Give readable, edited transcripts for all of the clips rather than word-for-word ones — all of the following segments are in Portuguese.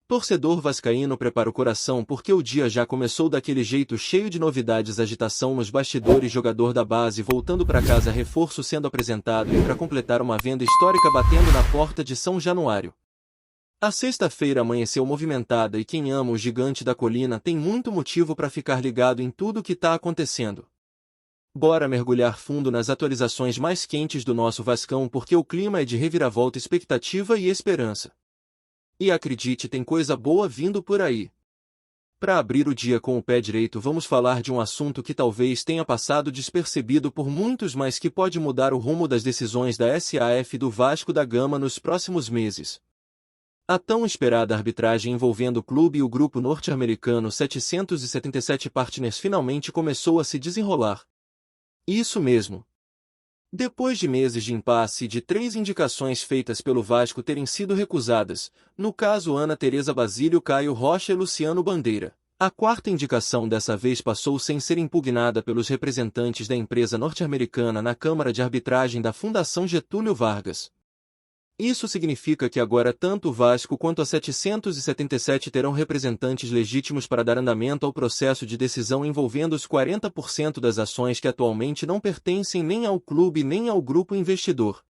Torcedor vascaíno, prepara o coração porque o dia já começou daquele jeito, cheio de novidades, agitação nos bastidores, jogador da base voltando para casa, reforço sendo apresentado e para completar uma venda histórica batendo na porta de São Januário. A sexta-feira amanheceu movimentada e quem ama o gigante da colina tem muito motivo para ficar ligado em tudo o que está acontecendo. Bora mergulhar fundo nas atualizações mais quentes do nosso Vascão porque o clima é de reviravolta, expectativa e esperança. E acredite, tem coisa boa vindo por aí. Para abrir o dia com o pé direito, vamos falar de um assunto que talvez tenha passado despercebido por muitos, mas que pode mudar o rumo das decisões da SAF do Vasco da Gama nos próximos meses. A tão esperada arbitragem envolvendo o clube e o grupo norte-americano 777 Partners finalmente começou a se desenrolar. Isso mesmo. Depois de meses de impasse e de 3 indicações feitas pelo Vasco terem sido recusadas, no caso Ana Tereza Basílio, Caio Rocha e Luciano Bandeira, a quarta indicação dessa vez passou sem ser impugnada pelos representantes da empresa norte-americana na Câmara de Arbitragem da Fundação Getúlio Vargas. Isso significa que agora tanto o Vasco quanto a 777 terão representantes legítimos para dar andamento ao processo de decisão envolvendo os 40% das ações que atualmente não pertencem nem ao clube nem ao grupo investidor.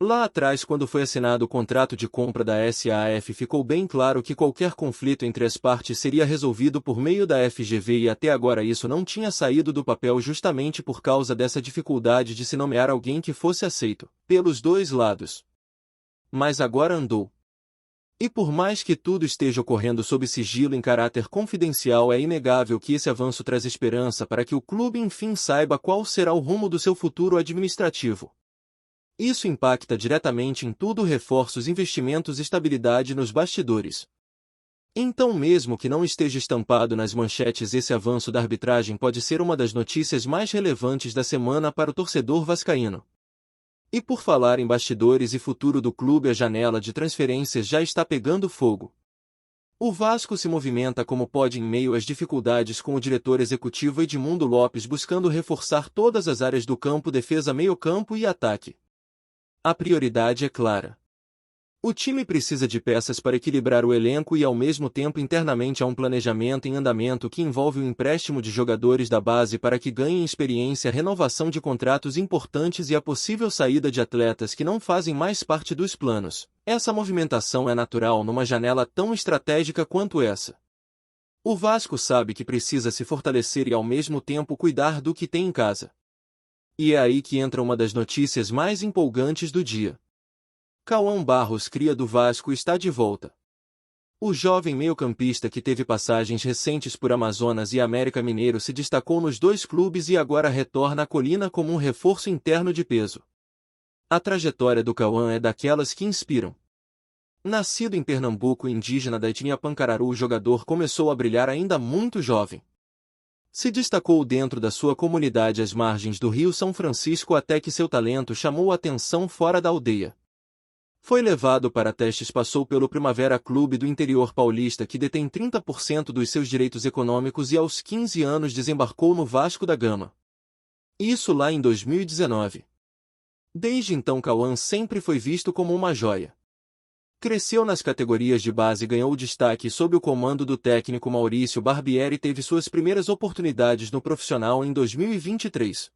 Lá atrás, quando foi assinado o contrato de compra da SAF, ficou bem claro que qualquer conflito entre as partes seria resolvido por meio da FGV e até agora isso não tinha saído do papel justamente por causa dessa dificuldade de se nomear alguém que fosse aceito pelos dois lados. Mas agora andou. E por mais que tudo esteja ocorrendo sob sigilo em caráter confidencial, é inegável que esse avanço traz esperança para que o clube enfim saiba qual será o rumo do seu futuro administrativo. Isso impacta diretamente em tudo: reforços, investimentos, estabilidade nos bastidores. Então, mesmo que não esteja estampado nas manchetes, esse avanço da arbitragem pode ser uma das notícias mais relevantes da semana para o torcedor vascaíno. E por falar em bastidores e futuro do clube, a janela de transferências já está pegando fogo. O Vasco se movimenta como pode em meio às dificuldades, com o diretor executivo Edmundo Lopes buscando reforçar todas as áreas do campo: defesa, meio-campo e ataque. A prioridade é clara. O time precisa de peças para equilibrar o elenco e ao mesmo tempo internamente há um planejamento em andamento que envolve o empréstimo de jogadores da base para que ganhem experiência, renovação de contratos importantes e a possível saída de atletas que não fazem mais parte dos planos. Essa movimentação é natural numa janela tão estratégica quanto essa. O Vasco sabe que precisa se fortalecer e ao mesmo tempo cuidar do que tem em casa. E é aí que entra uma das notícias mais empolgantes do dia. Cauã Barros, cria do Vasco, está de volta. O jovem meio-campista, que teve passagens recentes por Amazonas e América Mineiro, se destacou nos dois clubes e agora retorna à Colina como um reforço interno de peso. A trajetória do Cauã é daquelas que inspiram. Nascido em Pernambuco, indígena da etnia Pancararu, o jogador começou a brilhar ainda muito jovem. Se destacou dentro da sua comunidade às margens do Rio São Francisco até que seu talento chamou a atenção fora da aldeia. Foi levado para testes, passou pelo Primavera Clube do interior paulista, que detém 30% dos seus direitos econômicos, e aos 15 anos desembarcou no Vasco da Gama. Isso lá em 2019. Desde então Cauã sempre foi visto como uma joia. Cresceu nas categorias de base, ganhou destaque sob o comando do técnico Maurício Barbieri e teve suas primeiras oportunidades no profissional em 2023.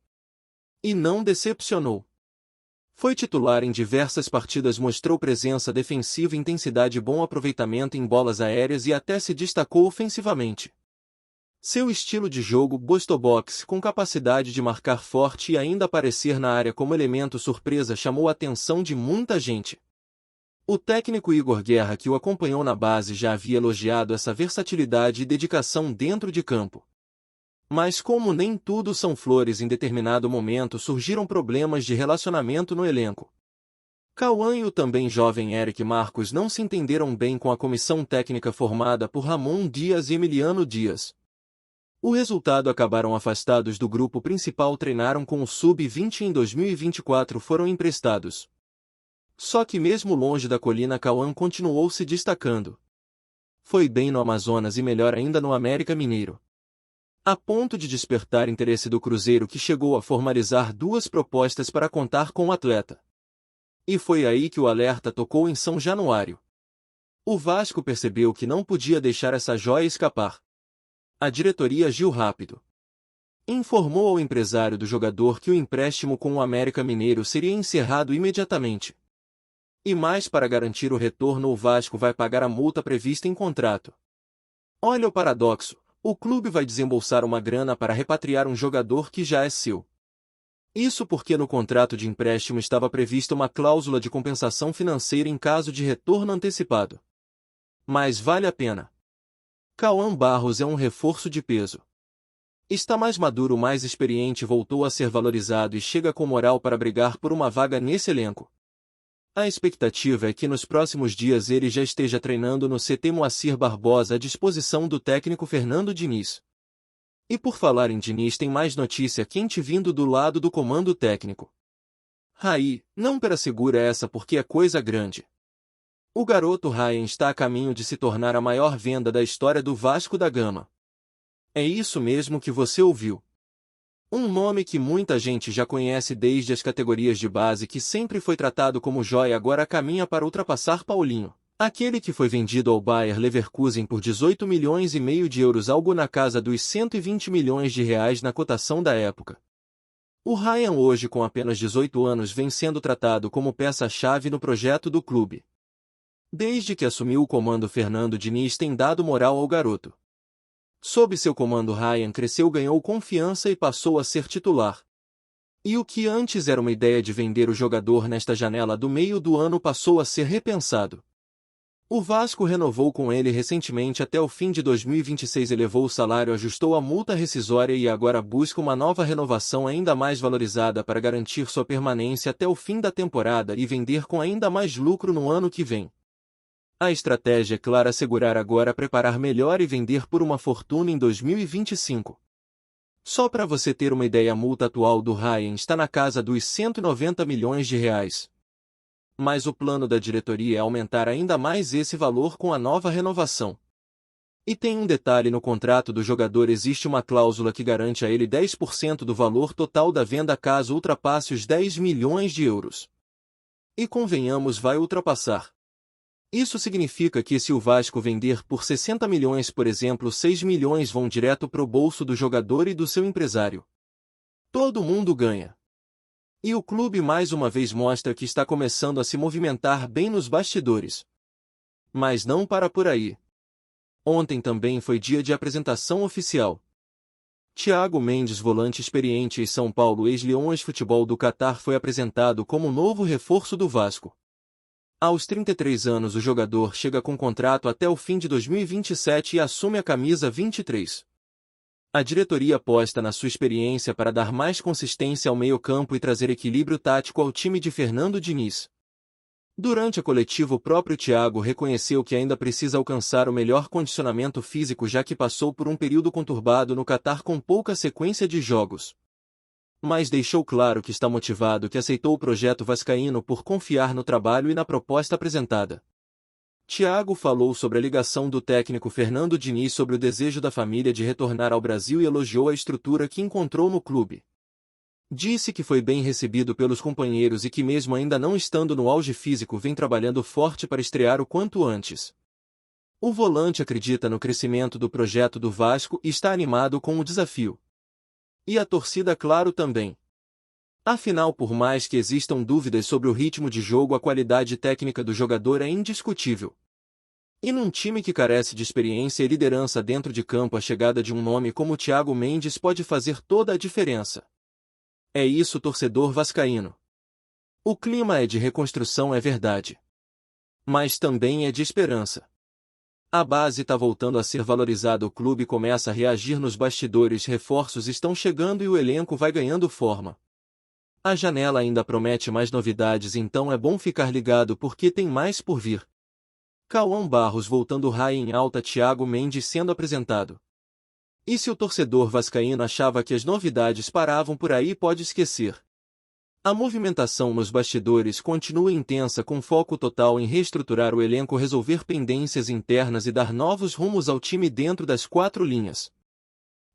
E não decepcionou. Foi titular em diversas partidas, mostrou presença defensiva, intensidade, bom aproveitamento em bolas aéreas e até se destacou ofensivamente. Seu estilo de jogo, box, com capacidade de marcar forte e ainda aparecer na área como elemento surpresa, chamou a atenção de muita gente. O técnico Igor Guerra, que o acompanhou na base, já havia elogiado essa versatilidade e dedicação dentro de campo. Mas como nem tudo são flores, em determinado momento surgiram problemas de relacionamento no elenco. Cauã e o também jovem Eric Marcos não se entenderam bem com a comissão técnica formada por Ramon Dias e Emiliano Dias. O resultado: acabaram afastados do grupo principal, treinaram com o Sub-20 e em 2024 foram emprestados. Só que mesmo longe da Colina, Cauã continuou se destacando. Foi bem no Amazonas e melhor ainda no América Mineiro, a ponto de despertar interesse do Cruzeiro, que chegou a formalizar 2 propostas para contar com o atleta. E foi aí que o alerta tocou em São Januário. O Vasco percebeu que não podia deixar essa joia escapar. A diretoria agiu rápido. Informou ao empresário do jogador que o empréstimo com o América Mineiro seria encerrado imediatamente. E mais, para garantir o retorno, o Vasco vai pagar a multa prevista em contrato. Olha o paradoxo, o clube vai desembolsar uma grana para repatriar um jogador que já é seu. Isso porque no contrato de empréstimo estava prevista uma cláusula de compensação financeira em caso de retorno antecipado. Mas vale a pena. Cauã Barros é um reforço de peso. Está mais maduro, mais experiente, voltou a ser valorizado e chega com moral para brigar por uma vaga nesse elenco. A expectativa é que nos próximos dias ele já esteja treinando no CT Moacir Barbosa à disposição do técnico Fernando Diniz. E por falar em Diniz, tem mais notícia quente vindo do lado do comando técnico. Raí, não pera, segura essa porque é coisa grande. O garoto Ryan está a caminho de se tornar a maior venda da história do Vasco da Gama. É isso mesmo que você ouviu. Um nome que muita gente já conhece desde as categorias de base, que sempre foi tratado como joia, agora caminha para ultrapassar Paulinho, aquele que foi vendido ao Bayer Leverkusen por 18 milhões e meio de euros, algo na casa dos 120 milhões de reais na cotação da época. O Ryan, hoje com apenas 18 anos, vem sendo tratado como peça-chave no projeto do clube. Desde que assumiu o comando, Fernando Diniz tem dado moral ao garoto. Sob seu comando, Ryan cresceu, ganhou confiança e passou a ser titular. E o que antes era uma ideia de vender o jogador nesta janela do meio do ano passou a ser repensado. O Vasco renovou com ele recentemente até o fim de 2026, elevou o salário, ajustou a multa rescisória e agora busca uma nova renovação ainda mais valorizada para garantir sua permanência até o fim da temporada e vender com ainda mais lucro no ano que vem. A estratégia é clara: assegurar agora, preparar melhor e vender por uma fortuna em 2025. Só para você ter uma ideia, a multa atual do Ryan está na casa dos 190 milhões de reais. Mas o plano da diretoria é aumentar ainda mais esse valor com a nova renovação. E tem um detalhe: no contrato do jogador existe uma cláusula que garante a ele 10% do valor total da venda caso ultrapasse os 10 milhões de euros. E convenhamos, vai ultrapassar. Isso significa que se o Vasco vender por 60 milhões, por exemplo, 6 milhões vão direto para o bolso do jogador e do seu empresário. Todo mundo ganha. E o clube mais uma vez mostra que está começando a se movimentar bem nos bastidores. Mas não para por aí. Ontem também foi dia de apresentação oficial. Thiago Mendes, volante experiente em São Paulo, ex-Leão, ex-futebol do Catar, foi apresentado como novo reforço do Vasco. Aos 33 anos, o jogador chega com contrato até o fim de 2027 e assume a camisa 23. A diretoria aposta na sua experiência para dar mais consistência ao meio-campo e trazer equilíbrio tático ao time de Fernando Diniz. Durante a coletiva, o próprio Thiago reconheceu que ainda precisa alcançar o melhor condicionamento físico, já que passou por um período conturbado no Catar com pouca sequência de jogos. Mas deixou claro que está motivado, que aceitou o projeto vascaíno por confiar no trabalho e na proposta apresentada. Thiago falou sobre a ligação do técnico Fernando Diniz, sobre o desejo da família de retornar ao Brasil e elogiou a estrutura que encontrou no clube. Disse que foi bem recebido pelos companheiros e que, mesmo ainda não estando no auge físico, vem trabalhando forte para estrear o quanto antes. O volante acredita no crescimento do projeto do Vasco e está animado com o desafio. E a torcida, claro, também. Afinal, por mais que existam dúvidas sobre o ritmo de jogo, a qualidade técnica do jogador é indiscutível. E num time que carece de experiência e liderança dentro de campo, a chegada de um nome como Thiago Mendes pode fazer toda a diferença. É isso, torcedor vascaíno. O clima é de reconstrução, é verdade. Mas também é de esperança. A base está voltando a ser valorizada, o clube começa a reagir nos bastidores, reforços estão chegando e o elenco vai ganhando forma. A janela ainda promete mais novidades, então é bom ficar ligado porque tem mais por vir. Cauã Barros voltando, Ryan em alta, Thiago Mendes sendo apresentado. E se o torcedor vascaíno achava que as novidades paravam por aí, pode esquecer. A movimentação nos bastidores continua intensa, com foco total em reestruturar o elenco, resolver pendências internas e dar novos rumos ao time dentro das quatro linhas.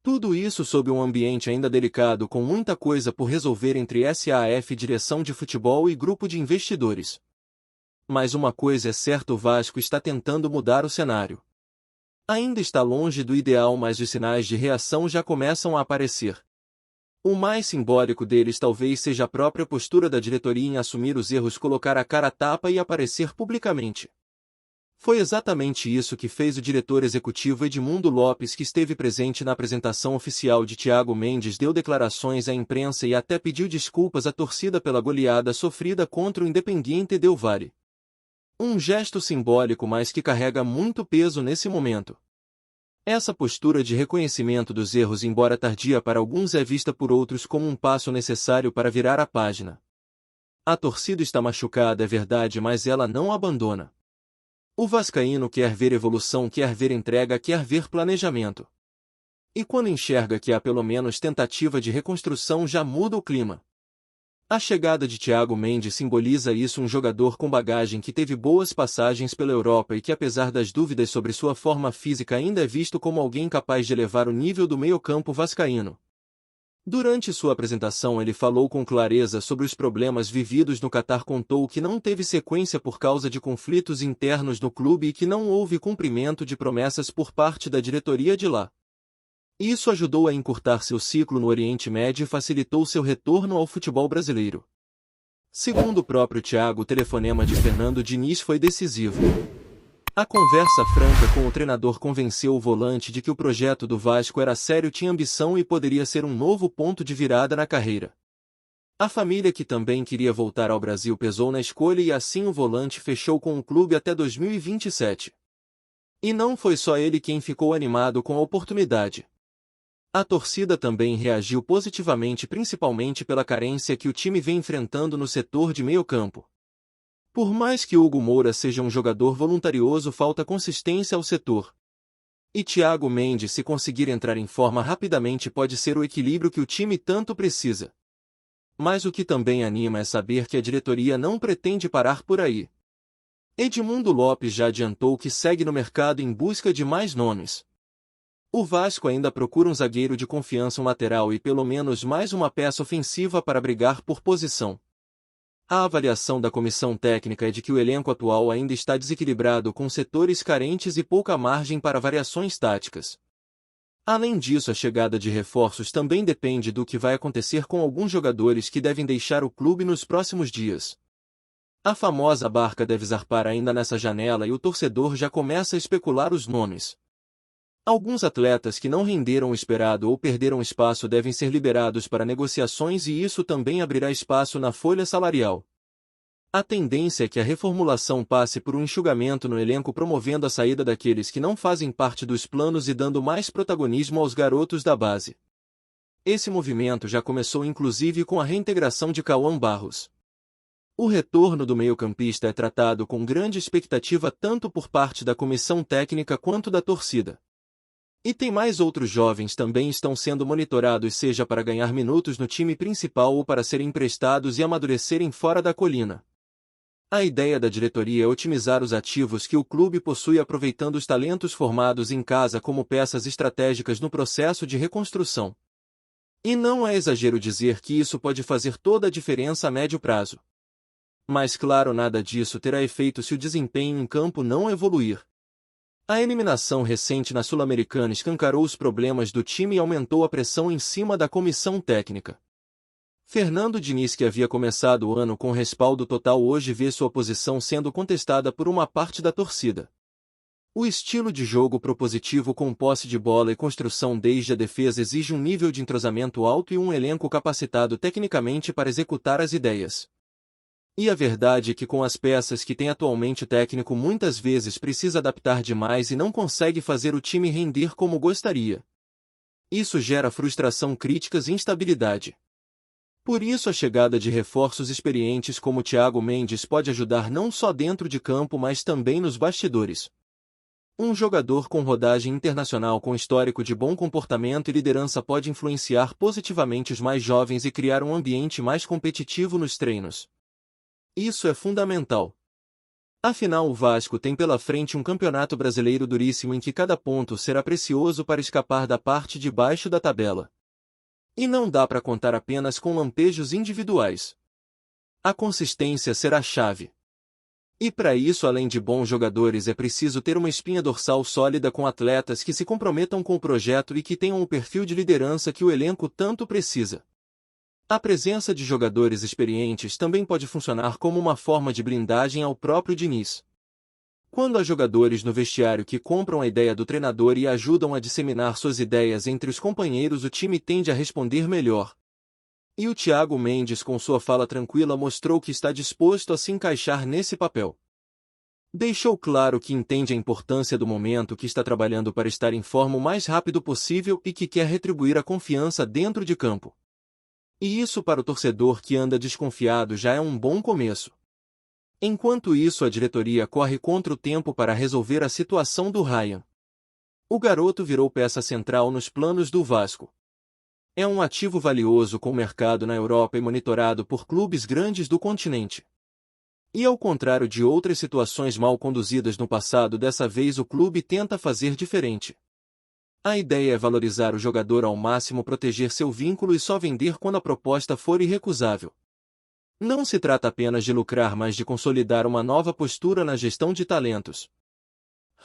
Tudo isso sob um ambiente ainda delicado, com muita coisa por resolver entre SAF, direção de futebol e grupo de investidores. Mas uma coisa é certa: o Vasco está tentando mudar o cenário. Ainda está longe do ideal, mas os sinais de reação já começam a aparecer. O mais simbólico deles talvez seja a própria postura da diretoria em assumir os erros, colocar a cara a tapa e aparecer publicamente. Foi exatamente isso que fez o diretor executivo Edmundo Lopes, que esteve presente na apresentação oficial de Thiago Mendes, deu declarações à imprensa e até pediu desculpas à torcida pela goleada sofrida contra o Independiente del Valle. Um gesto simbólico, mas que carrega muito peso nesse momento. Essa postura de reconhecimento dos erros, embora tardia para alguns, é vista por outros como um passo necessário para virar a página. A torcida está machucada, é verdade, mas ela não abandona. O vascaíno quer ver evolução, quer ver entrega, quer ver planejamento. E quando enxerga que há pelo menos tentativa de reconstrução, já muda o clima. A chegada de Thiago Mendes simboliza isso, um jogador com bagagem que teve boas passagens pela Europa e que, apesar das dúvidas sobre sua forma física, ainda é visto como alguém capaz de elevar o nível do meio-campo vascaíno. Durante sua apresentação, ele falou com clareza sobre os problemas vividos no Catar, contou que não teve sequência por causa de conflitos internos no clube e que não houve cumprimento de promessas por parte da diretoria de lá. Isso ajudou a encurtar seu ciclo no Oriente Médio e facilitou seu retorno ao futebol brasileiro. Segundo o próprio Thiago, o telefonema de Fernando Diniz foi decisivo. A conversa franca com o treinador convenceu o volante de que o projeto do Vasco era sério, tinha ambição e poderia ser um novo ponto de virada na carreira. A família, que também queria voltar ao Brasil, pesou na escolha e assim o volante fechou com o clube até 2027. E não foi só ele quem ficou animado com a oportunidade. A torcida também reagiu positivamente, principalmente pela carência que o time vem enfrentando no setor de meio-campo. Por mais que Hugo Moura seja um jogador voluntarioso, falta consistência ao setor. E Thiago Mendes, se conseguir entrar em forma rapidamente, pode ser o equilíbrio que o time tanto precisa. Mas o que também anima é saber que a diretoria não pretende parar por aí. Edmundo Lopes já adiantou que segue no mercado em busca de mais nomes. O Vasco ainda procura um zagueiro de confiança, um lateral e pelo menos mais uma peça ofensiva para brigar por posição. A avaliação da comissão técnica é de que o elenco atual ainda está desequilibrado, com setores carentes e pouca margem para variações táticas. Além disso, a chegada de reforços também depende do que vai acontecer com alguns jogadores que devem deixar o clube nos próximos dias. A famosa barca deve zarpar ainda nessa janela e o torcedor já começa a especular os nomes. Alguns atletas que não renderam o esperado ou perderam espaço devem ser liberados para negociações e isso também abrirá espaço na folha salarial. A tendência é que a reformulação passe por um enxugamento no elenco, promovendo a saída daqueles que não fazem parte dos planos e dando mais protagonismo aos garotos da base. Esse movimento já começou inclusive com a reintegração de Cauã Barros. O retorno do meio-campista é tratado com grande expectativa tanto por parte da comissão técnica quanto da torcida. E tem mais: outros jovens também estão sendo monitorados, seja para ganhar minutos no time principal ou para serem emprestados e amadurecerem fora da colina. A ideia da diretoria é otimizar os ativos que o clube possui, aproveitando os talentos formados em casa como peças estratégicas no processo de reconstrução. E não é exagero dizer que isso pode fazer toda a diferença a médio prazo. Mas claro, nada disso terá efeito se o desempenho em campo não evoluir. A eliminação recente na Sul-Americana escancarou os problemas do time e aumentou a pressão em cima da comissão técnica. Fernando Diniz, que havia começado o ano com respaldo total, hoje vê sua posição sendo contestada por uma parte da torcida. O estilo de jogo propositivo com posse de bola e construção desde a defesa exige um nível de entrosamento alto e um elenco capacitado tecnicamente para executar as ideias. E a verdade é que com as peças que tem atualmente o técnico muitas vezes precisa adaptar demais e não consegue fazer o time render como gostaria. Isso gera frustração, críticas e instabilidade. Por isso a chegada de reforços experientes como Thiago Mendes pode ajudar não só dentro de campo mas também nos bastidores. Um jogador com rodagem internacional com histórico de bom comportamento e liderança pode influenciar positivamente os mais jovens e criar um ambiente mais competitivo nos treinos. Isso é fundamental. Afinal, o Vasco tem pela frente um campeonato brasileiro duríssimo em que cada ponto será precioso para escapar da parte de baixo da tabela. E não dá para contar apenas com lampejos individuais. A consistência será a chave. E para isso, além de bons jogadores, é preciso ter uma espinha dorsal sólida com atletas que se comprometam com o projeto e que tenham o perfil de liderança que o elenco tanto precisa. A presença de jogadores experientes também pode funcionar como uma forma de blindagem ao próprio Diniz. Quando há jogadores no vestiário que compram a ideia do treinador e ajudam a disseminar suas ideias entre os companheiros, o time tende a responder melhor. E o Thiago Mendes, com sua fala tranquila, mostrou que está disposto a se encaixar nesse papel. Deixou claro que entende a importância do momento, que está trabalhando para estar em forma o mais rápido possível e que quer retribuir a confiança dentro de campo. E isso, para o torcedor que anda desconfiado, já é um bom começo. Enquanto isso, a diretoria corre contra o tempo para resolver a situação do Ryan. O garoto virou peça central nos planos do Vasco. É um ativo valioso com mercado na Europa e monitorado por clubes grandes do continente. E ao contrário de outras situações mal conduzidas no passado, dessa vez o clube tenta fazer diferente. A ideia é valorizar o jogador ao máximo, proteger seu vínculo e só vender quando a proposta for irrecusável. Não se trata apenas de lucrar, mas de consolidar uma nova postura na gestão de talentos.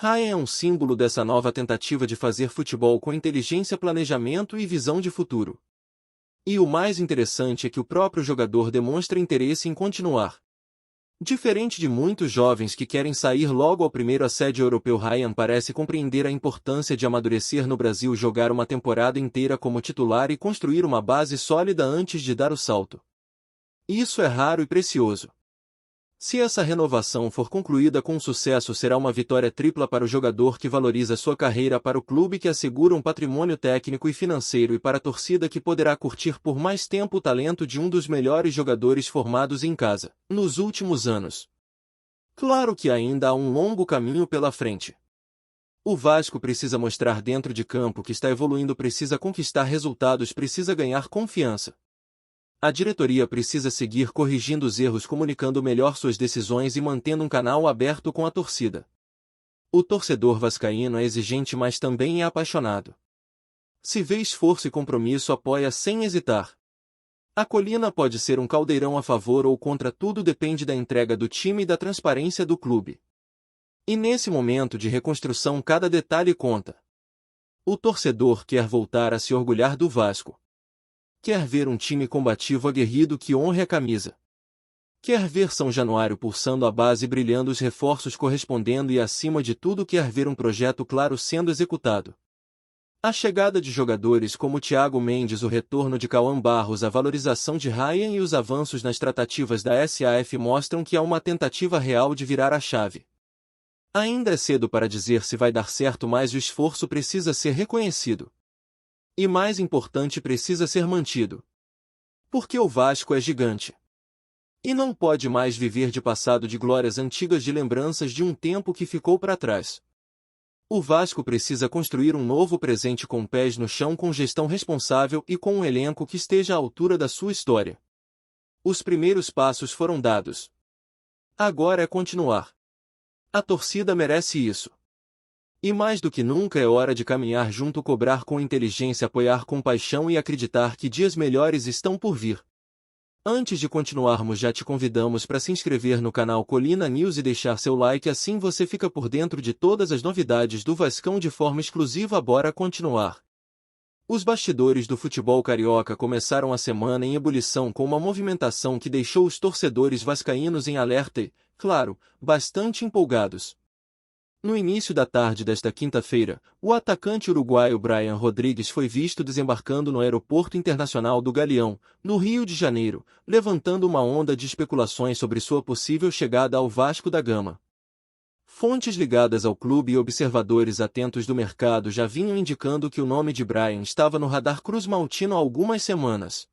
Ryan é um símbolo dessa nova tentativa de fazer futebol com inteligência, planejamento e visão de futuro. E o mais interessante é que o próprio jogador demonstra interesse em continuar. Diferente de muitos jovens que querem sair logo ao primeiro assédio europeu, Ryan parece compreender a importância de amadurecer no Brasil, jogar uma temporada inteira como titular e construir uma base sólida antes de dar o salto. Isso é raro e precioso. Se essa renovação for concluída com sucesso, será uma vitória tripla para o jogador, que valoriza sua carreira, para o clube, que assegura um patrimônio técnico e financeiro, e para a torcida, que poderá curtir por mais tempo o talento de um dos melhores jogadores formados em casa nos últimos anos. Claro que ainda há um longo caminho pela frente. O Vasco precisa mostrar dentro de campo que está evoluindo, precisa conquistar resultados, precisa ganhar confiança. A diretoria precisa seguir corrigindo os erros, comunicando melhor suas decisões e mantendo um canal aberto com a torcida. O torcedor vascaíno é exigente, mas também é apaixonado. Se vê esforço e compromisso, apoia sem hesitar. A colina pode ser um caldeirão a favor ou contra, tudo depende da entrega do time e da transparência do clube. E nesse momento de reconstrução, cada detalhe conta. O torcedor quer voltar a se orgulhar do Vasco. Quer ver um time combativo, aguerrido, que honre a camisa. Quer ver São Januário pulsando, a base brilhando, os reforços correspondendo e, acima de tudo, quer ver um projeto claro sendo executado. A chegada de jogadores como Thiago Mendes, o retorno de Cauã Barros, a valorização de Ryan e os avanços nas tratativas da SAF mostram que há uma tentativa real de virar a chave. Ainda é cedo para dizer se vai dar certo, mas o esforço precisa ser reconhecido. E mais importante, precisa ser mantido. Porque o Vasco é gigante. E não pode mais viver de passado, de glórias antigas, de lembranças de um tempo que ficou para trás. O Vasco precisa construir um novo presente com pés no chão, com gestão responsável e com um elenco que esteja à altura da sua história. Os primeiros passos foram dados. Agora é continuar. A torcida merece isso. E mais do que nunca é hora de caminhar junto, cobrar com inteligência, apoiar com paixão e acreditar que dias melhores estão por vir. Antes de continuarmos, já te convidamos para se inscrever no canal Colina News e deixar seu like, assim você fica por dentro de todas as novidades do Vascão de forma exclusiva. Bora continuar. Os bastidores do futebol carioca começaram a semana em ebulição, com uma movimentação que deixou os torcedores vascaínos em alerta e, claro, bastante empolgados. No início da tarde desta quinta-feira, o atacante uruguaio Brian Rodrigues foi visto desembarcando no Aeroporto Internacional do Galeão, no Rio de Janeiro, levantando uma onda de especulações sobre sua possível chegada ao Vasco da Gama. Fontes ligadas ao clube e observadores atentos do mercado já vinham indicando que o nome de Brian estava no radar cruzmaltino há algumas semanas.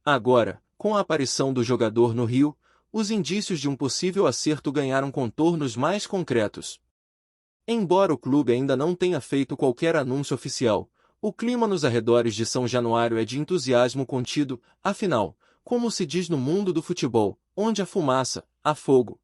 Agora, com a aparição do jogador no Rio, os indícios de um possível acerto ganharam contornos mais concretos. Embora o clube ainda não tenha feito qualquer anúncio oficial, o clima nos arredores de São Januário é de entusiasmo contido, afinal, como se diz no mundo do futebol, onde há fumaça, há fogo.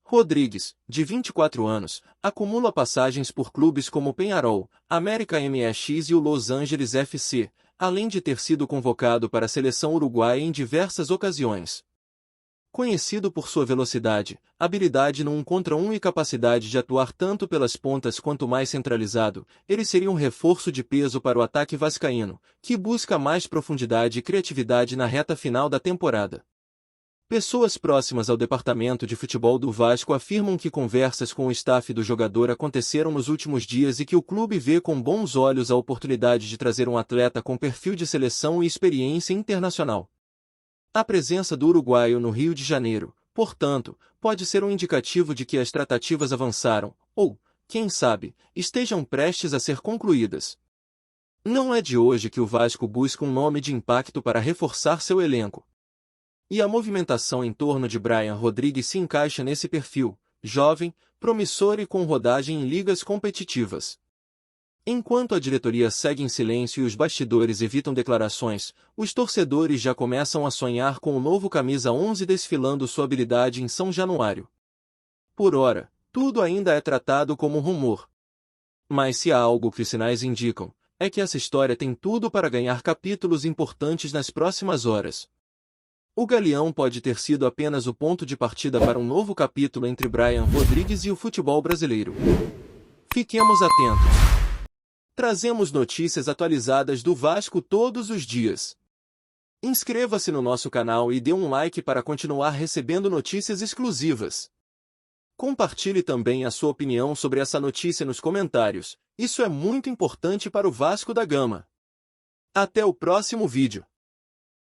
Rodrigues, de 24 anos, acumula passagens por clubes como Peñarol, América MX e o Los Angeles FC, além de ter sido convocado para a seleção uruguaia em diversas ocasiões. Conhecido por sua velocidade, habilidade no 1 contra 1 e capacidade de atuar tanto pelas pontas quanto mais centralizado, ele seria um reforço de peso para o ataque vascaíno, que busca mais profundidade e criatividade na reta final da temporada. Pessoas próximas ao departamento de futebol do Vasco afirmam que conversas com o staff do jogador aconteceram nos últimos dias e que o clube vê com bons olhos a oportunidade de trazer um atleta com perfil de seleção e experiência internacional. A presença do uruguaio no Rio de Janeiro, portanto, pode ser um indicativo de que as tratativas avançaram, ou, quem sabe, estejam prestes a ser concluídas. Não é de hoje que o Vasco busca um nome de impacto para reforçar seu elenco. E a movimentação em torno de Brian Rodrigues se encaixa nesse perfil, jovem, promissor e com rodagem em ligas competitivas. Enquanto a diretoria segue em silêncio e os bastidores evitam declarações, os torcedores já começam a sonhar com o novo camisa 11 desfilando sua habilidade em São Januário. Por ora, tudo ainda é tratado como rumor. Mas se há algo que os sinais indicam, é que essa história tem tudo para ganhar capítulos importantes nas próximas horas. O Galeão pode ter sido apenas o ponto de partida para um novo capítulo entre Brian Rodrigues e o futebol brasileiro. Fiquemos atentos. Trazemos notícias atualizadas do Vasco todos os dias. Inscreva-se no nosso canal e dê um like para continuar recebendo notícias exclusivas. Compartilhe também a sua opinião sobre essa notícia nos comentários, isso é muito importante para o Vasco da Gama. Até o próximo vídeo.